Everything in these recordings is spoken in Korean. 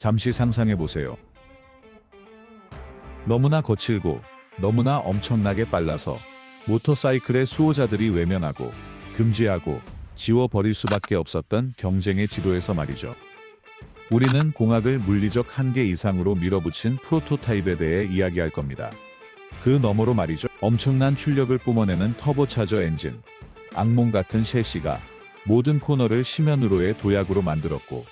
잠시 상상해 보세요. 너무나 거칠고 너무나 엄청나게 빨라서 모터사이클의 수호자들이 외면하고 금지하고 지워버릴 수밖에 없었던 경쟁의 지도에서 말이죠. 우리는 공학을 물리적 한계 이상으로 밀어붙인 프로토타입에 대해 이야기할 겁니다. 그 너머로 말이죠. 엄청난 출력을 뿜어내는 터보차저 엔진, 악몽 같은 셰시가 모든 코너를 심연으로의 도약으로 만들었고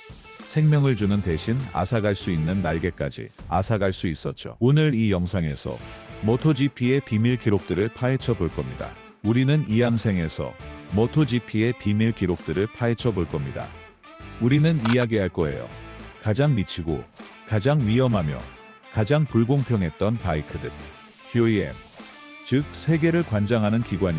생명을 주는 대신 앗아갈 수 있는 날개까지 앗아갈 수 있었죠. 오늘 이 영상에서 모토GP의 비밀 기록들을 파헤쳐 볼 겁니다. 우리는 이 항생에서 모토GP의 비밀 기록들을 파헤쳐 볼 겁니다. 우리는 이야기할 거예요. 가장 미치고 가장 위험하며 가장 불공평했던 바이크들. HOEM, 즉 세계를 관장하는 기관이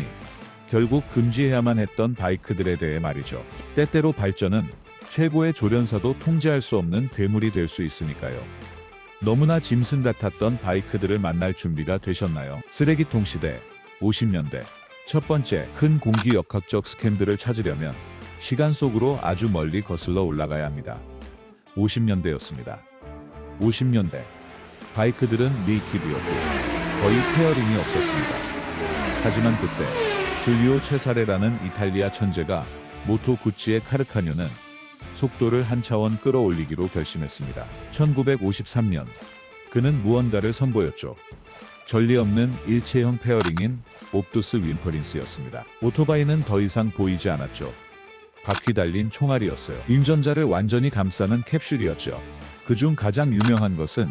결국 금지해야만 했던 바이크들에 대해 말이죠. 때때로 발전은 최고의 조련사도 통제할 수 없는 괴물이 될 수 있으니까요. 너무나 짐승 같았던 바이크들을 만날 준비가 되셨나요? 쓰레기통 시대, 50년대. 첫 번째 큰 공기역학적 스캔들을 찾으려면 시간 속으로 아주 멀리 거슬러 올라가야 합니다. 50년대였습니다. 50년대. 바이크들은 네이키드였고 거의 페어링이 없었습니다. 하지만 그때 줄리오 체사레라는 이탈리아 천재가 모토 구찌의 카르카뉴는 속도를 한 차원 끌어올리기로 결심했습니다. 1953년 그는 무언가를 선보였죠. 전리 없는 일체형 페어링인 옵투스 윈퍼린스였습니다. 오토바이는 더 이상 보이지 않았죠. 바퀴 달린 총알이었어요. 운전자를 완전히 감싸는 캡슐이었죠. 그중 가장 유명한 것은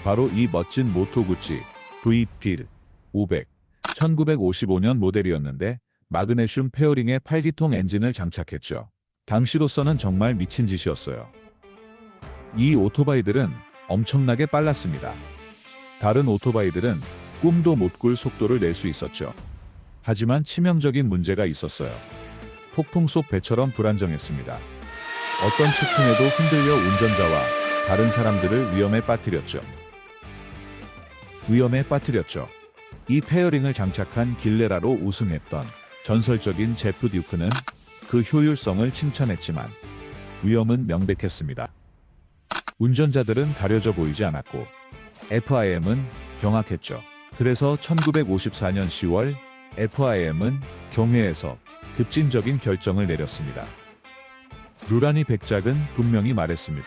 바로 이 멋진 모토 구찌 VP 500 1955년 모델이었는데 마그네슘 페어링에 8기통 엔진을 장착했죠. 당시로서는 정말 미친 짓이었어요. 이 오토바이들은 엄청나게 빨랐습니다. 다른 오토바이들은 꿈도 못 꿀 속도를 낼 수 있었죠. 하지만 치명적인 문제가 있었어요. 폭풍 속 배처럼 불안정했습니다. 어떤 측풍에도 흔들려 운전자와 다른 사람들을 위험에 빠뜨렸죠. 이 페어링을 장착한 길레라로 우승했던 전설적인 제프 듀크는 그 효율성을 칭찬했지만 위험은 명백했습니다. 운전자들은 가려져 보이지 않았고 FIM은 경악했죠. 그래서 1954년 10월 FIM은 경회에서 급진적인 결정을 내렸습니다. 루라니 백작은 분명히 말했습니다.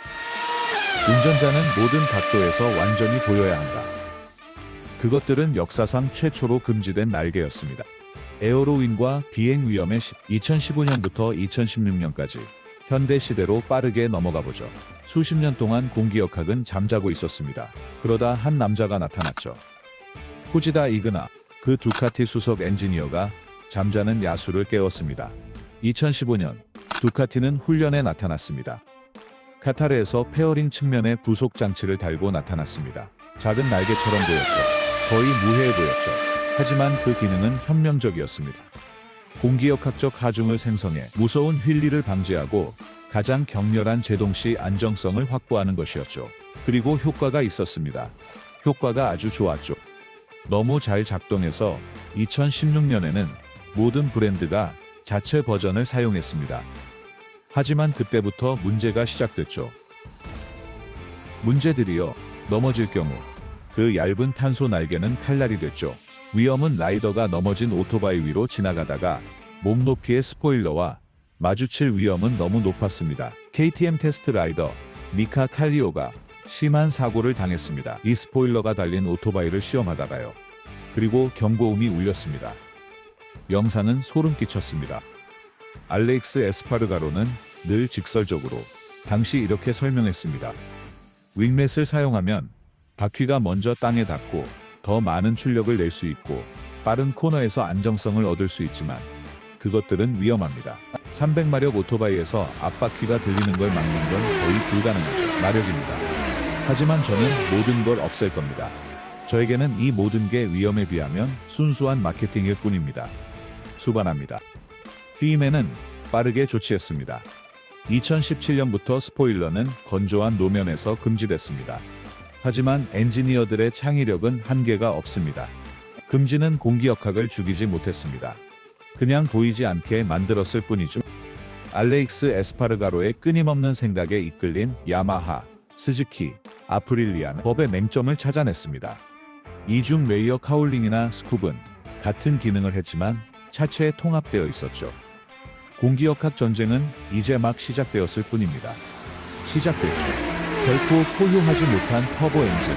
운전자는 모든 각도에서 완전히 보여야 한다. 그것들은 역사상 최초로 금지된 날개였습니다. 에어로윈과 비행 위험의 2015년부터 2016년까지 현대 시대로 빠르게 넘어가 보죠. 수십 년 동안 공기역학은 잠자고 있었습니다. 그러다 한 남자가 나타났죠. 후지다 이그나, 그 두카티 수석 엔지니어가 잠자는 야수를 깨웠습니다. 2015년 두카티는 훈련에 나타났습니다. 카타르에서 페어링 측면에 부속 장치를 달고 나타났습니다. 작은 날개처럼 보였죠. 거의 무해해 보였죠. 하지만 그 기능은 혁명적이었습니다. 공기역학적 하중을 생성해 무서운 휠리를 방지하고 가장 격렬한 제동 시 안정성을 확보하는 것이었죠. 그리고 효과가 있었습니다. 효과가 아주 좋았죠. 너무 잘 작동해서 2016년에는 모든 브랜드가 자체 버전을 사용했습니다. 하지만 그때부터 문제가 시작됐죠. 문제들이요. 넘어질 경우 그 얇은 탄소 날개는 칼날이 됐죠. 위험은 라이더가 넘어진 오토바이 위로 지나가다가 몸 높이의 스포일러와 마주칠 위험은 너무 높았습니다. KTM 테스트 라이더 미카 칼리오가 심한 사고를 당했습니다. 이 스포일러가 달린 오토바이를 시험하다가요. 그리고 경고음이 울렸습니다. 영상은 소름 끼쳤습니다. 알렉스 에스파르가로는 늘 직설적으로 당시 이렇게 설명했습니다. 윙맷을 사용하면 바퀴가 먼저 땅에 닿고 더 많은 출력을 낼 수 있고 빠른 코너에서 안정성을 얻을 수 있지만 그것들은 위험합니다. 300마력 오토바이에서 앞바퀴가 들리는 걸 막는 건 거의 불가능하죠. 마력입니다. 하지만 저는 모든 걸 없앨 겁니다. 저에게는 이 모든 게 위험에 비하면 순수한 마케팅일 뿐입니다. 수반합니다. 휘맨은 빠르게 조치했습니다. 2017년부터 스포일러는 건조한 노면에서 금지됐습니다. 하지만 엔지니어들의 창의력은 한계가 없습니다. 금지는 공기역학을 죽이지 못했습니다. 그냥 보이지 않게 만들었을 뿐이죠. 알렉스 에스파르가로의 끊임없는 생각에 이끌린 야마하, 스즈키, 아프릴리아는 법의 맹점을 찾아냈습니다. 이중 레이어 카울링이나 스쿱은 같은 기능을 했지만 차체에 통합되어 있었죠. 공기역학 전쟁은 이제 막 시작되었을 뿐입니다. 시작됐죠. 결코 포효하지 못한 터보 엔진.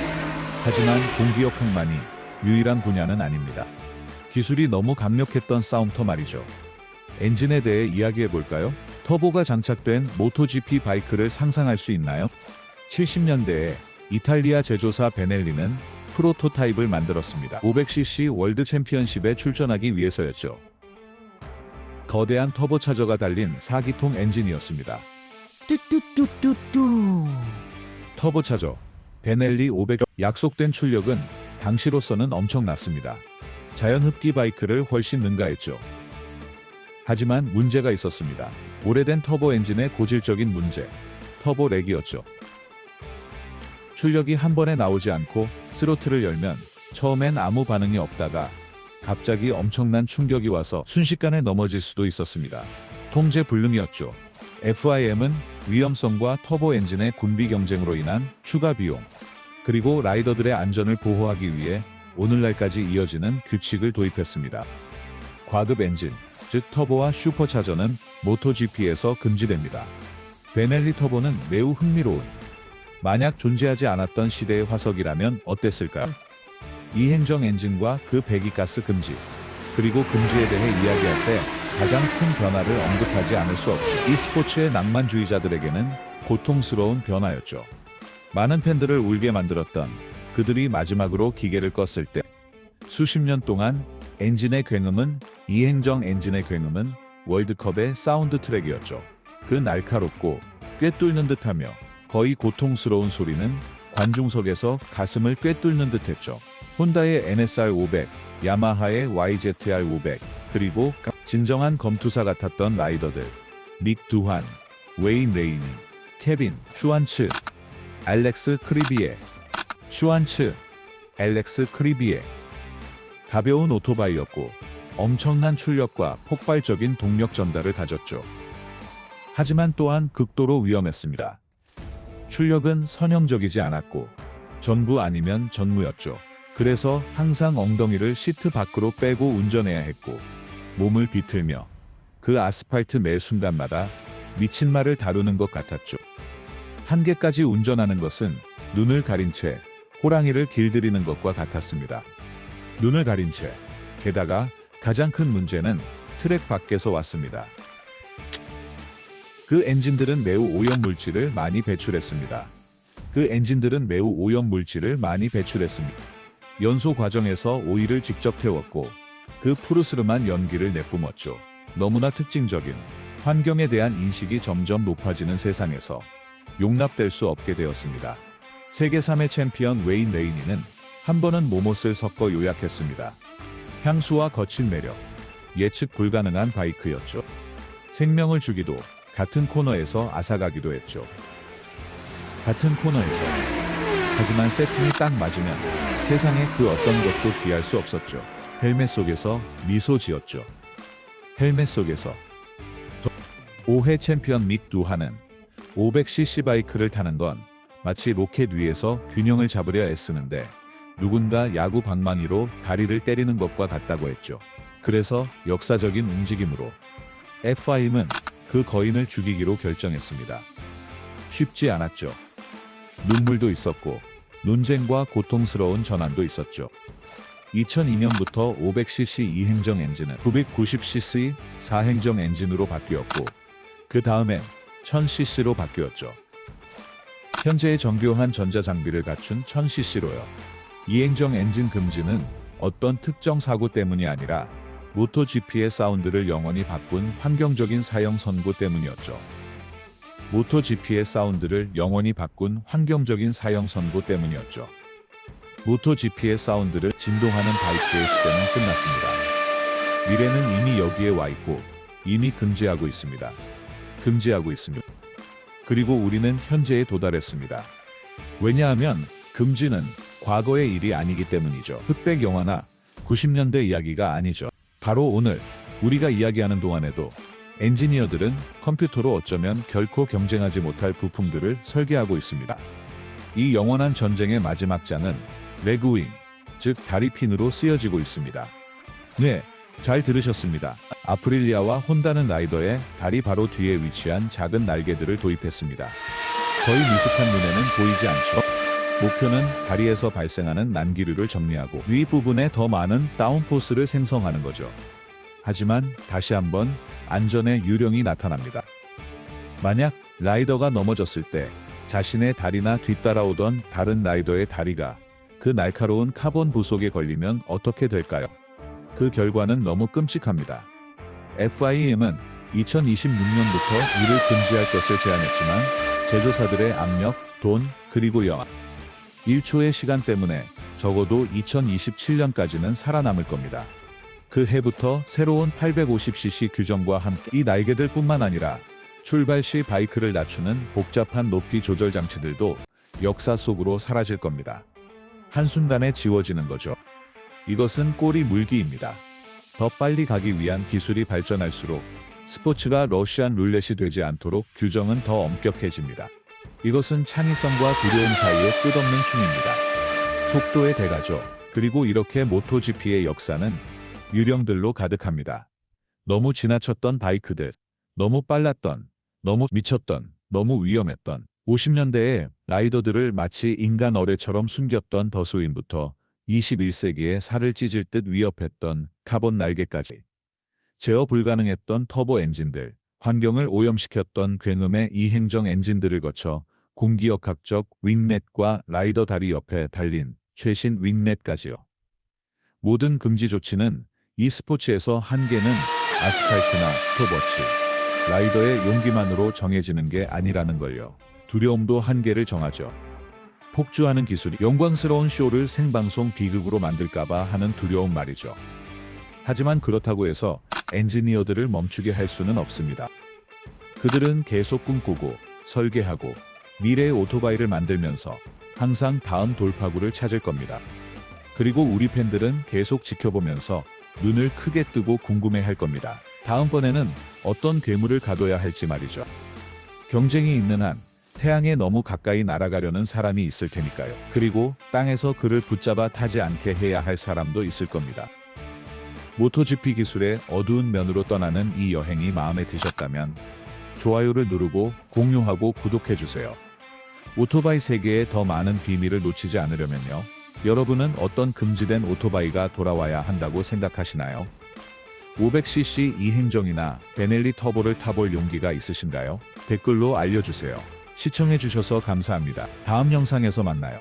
하지만 공기역학만이 유일한 분야는 아닙니다. 기술이 너무 강력했던 싸움터 말이죠. 엔진에 대해 이야기해 볼까요? 터보가 장착된 모토GP 바이크를 상상할 수 있나요? 70년대에 이탈리아 제조사 베넬리는 프로토타입을 만들었습니다. 500cc 월드 챔피언십에 출전하기 위해서였죠. 거대한 터보차저가 달린 4기통 엔진이었습니다. 뚜뚜뚜뚜뚜. 터보차저 베넬리 500. 약속된 출력은 당시로서는 엄청났습니다. 자연흡기 바이크를 훨씬 능가했죠. 하지만 문제가 있었습니다. 오래된 터보 엔진의 고질적인 문제, 터보 렉이었죠. 출력이 한 번에 나오지 않고 스로틀을 열면 처음엔 아무 반응이 없다가 갑자기 엄청난 충격이 와서 순식간에 넘어질 수도 있었습니다. 통제 불능이었죠. FIM은 위험성과 터보 엔진의 군비 경쟁으로 인한 추가 비용, 그리고 라이더들의 안전을 보호하기 위해 오늘날까지 이어지는 규칙을 도입했습니다. 과급 엔진, 즉 터보와 슈퍼차저는 모토GP에서 금지됩니다. 베넬리 터보는 매우 흥미로운, 만약 존재하지 않았던 시대의 화석이라면 어땠을까요? 이행정 엔진과 그 배기가스 금지, 그리고 금지에 대해 이야기할 때 가장 큰 변화를 언급하지 않을 수 없죠. e스포츠의 낭만주의자들에게는 고통스러운 변화였죠. 많은 팬들을 울게 만들었던 그들이 마지막으로 기계를 껐을 때 수십 년 동안 엔진의 굉음은 이행정 엔진의 굉음은 월드컵의 사운드 트랙이었죠. 그 날카롭고 꿰뚫는 듯하며 거의 고통스러운 소리는 관중석에서 가슴을 꿰뚫는 듯했죠. 혼다의 NSR 500, 야마하의 YZR 500, 그리고 진정한 검투사 같았던 라이더들 믹 두한, 웨인 레이니, 케빈 슈완츠, 알렉스 크리비에, 슈완츠, 알렉스 크리비에. 가벼운 오토바이였고 엄청난 출력과 폭발적인 동력 전달을 가졌죠. 하지만 또한 극도로 위험했습니다. 출력은 선형적이지 않았고 전부 아니면 전무였죠. 그래서 항상 엉덩이를 시트 밖으로 빼고 운전해야 했고 몸을 비틀며 그 아스팔트 매 순간마다 미친 말을 다루는 것 같았죠. 한계까지 운전하는 것은 눈을 가린 채 호랑이를 길들이는 것과 같았습니다. 눈을 가린 채, 게다가 가장 큰 문제는 트랙 밖에서 왔습니다. 그 엔진들은 매우 오염물질을 많이 배출했습니다. 연소 과정에서 오일을 직접 태웠고 그 푸르스름한 연기를 내뿜었죠. 너무나 특징적인 환경에 대한 인식이 점점 높아지는 세상에서 용납될 수 없게 되었습니다. 세계 3회 챔피언 웨인 레이니는 한 번은 모못을 섞어 요약했습니다. 향수와 거친 매력, 예측 불가능한 바이크였죠. 생명을 주기도 같은 코너에서 앗아가기도 했죠. 같은 코너에서. 하지만 세팅이 딱 맞으면 세상에 그 어떤 것도 피할 수 없었죠. 헬멧 속에서 미소 지었죠. 헬멧 속에서. 5회 챔피언 믹 두한은 500cc 바이크를 타는 건 마치 로켓 위에서 균형을 잡으려 애쓰는데 누군가 야구 방망이로 다리를 때리는 것과 같다고 했죠. 그래서 역사적인 움직임으로 FIM은 그 거인을 죽이기로 결정했습니다. 쉽지 않았죠. 눈물도 있었고 논쟁과 고통스러운 전환도 있었죠. 2002년부터 500cc 이행정 엔진은 990cc 4행정 엔진으로 바뀌었고 그 다음엔 1000cc로 바뀌었죠. 현재의 정교한 전자장비를 갖춘 1000cc로요. 이행정 엔진 금지는 어떤 특정 사고 때문이 아니라 모토GP의 사운드를 영원히 바꾼 환경적인 사형 선고 때문이었죠. 모토GP의 사운드를 영원히 바꾼 환경적인 사형 선고 때문이었죠. 모토GP의 사운드를 진동하는 바이크의 시대는 끝났습니다. 미래는 이미 여기에 와 있고 이미 금지하고 있습니다. 그리고 우리는 현재에 도달했습니다. 왜냐하면 금지는 과거의 일이 아니기 때문이죠. 흑백 영화나 90년대 이야기가 아니죠. 바로 오늘 우리가 이야기하는 동안에도 엔지니어들은 컴퓨터로 어쩌면 결코 경쟁하지 못할 부품들을 설계하고 있습니다. 이 영원한 전쟁의 마지막 장은 레그윙, 즉 다리핀으로 쓰여지고 있습니다. 네, 잘 들으셨습니다. 아프릴리아와 혼다는 라이더의 다리 바로 뒤에 위치한 작은 날개들을 도입했습니다. 거의 미숙한 눈에는 보이지 않죠? 목표는 다리에서 발생하는 난기류를 정리하고 윗부분에 더 많은 다운포스를 생성하는 거죠. 하지만 다시 한번 안전의 유령이 나타납니다. 만약 라이더가 넘어졌을 때 자신의 다리나 뒤따라오던 다른 라이더의 다리가 그 날카로운 카본 부속에 걸리면 어떻게 될까요? 그 결과는 너무 끔찍합니다. FIM은 2026년부터 이를 금지할 것을 제안했지만 제조사들의 압력, 돈, 그리고 영화 1초의 시간 때문에 적어도 2027년까지는 살아남을 겁니다. 그 해부터 새로운 850cc 규정과 함께 이 날개들 뿐만 아니라 출발 시 바이크를 낮추는 복잡한 높이 조절 장치들도 역사 속으로 사라질 겁니다. 한순간에 지워지는 거죠. 이것은 꼬리 물기입니다. 더 빨리 가기 위한 기술이 발전할수록 스포츠가 러시안 룰렛이 되지 않도록 규정은 더 엄격해집니다. 이것은 창의성과 두려움 사이의 끝없는 춤입니다. 속도의 대가죠. 그리고 이렇게 모토GP의 역사는 유령들로 가득합니다. 너무 지나쳤던 바이크들, 너무 빨랐던, 너무 미쳤던, 너무 위험했던 50년대의 라이더들을 마치 인간 어뢰처럼 숨겼던 더스윈부터 21세기에 살을 찢을 듯 위협했던 카본 날개까지 제어 불가능했던 터보 엔진들, 환경을 오염시켰던 굉음의 이행정 엔진들을 거쳐 공기역학적 윙넷과 라이더 다리 옆에 달린 최신 윙넷까지요. 모든 금지 조치는 이 스포츠에서 한계는 아스팔트나 스톱워치, 라이더의 용기만으로 정해지는 게 아니라는 걸요. 두려움도 한계를 정하죠. 폭주하는 기술이 영광스러운 쇼를 생방송 비극으로 만들까봐 하는 두려움 말이죠. 하지만 그렇다고 해서 엔지니어들을 멈추게 할 수는 없습니다. 그들은 계속 꿈꾸고 설계하고 미래의 오토바이를 만들면서 항상 다음 돌파구를 찾을 겁니다. 그리고 우리 팬들은 계속 지켜보면서 눈을 크게 뜨고 궁금해할 겁니다. 다음번에는 어떤 괴물을 가둬야 할지 말이죠. 경쟁이 있는 한 태양에 너무 가까이 날아가려는 사람이 있을 테니까요. 그리고 땅에서 그를 붙잡아 타지 않게 해야 할 사람도 있을 겁니다. 모토GP 기술의 어두운 면으로 떠나는 이 여행이 마음에 드셨다면 좋아요를 누르고 공유하고 구독해주세요. 오토바이 세계의 더 많은 비밀을 놓치지 않으려면요. 여러분은 어떤 금지된 오토바이가 돌아와야 한다고 생각하시나요? 500cc 이행정이나 베넬리 터보를 타볼 용기가 있으신가요? 댓글로 알려주세요. 시청해주셔서 감사합니다. 다음 영상에서 만나요.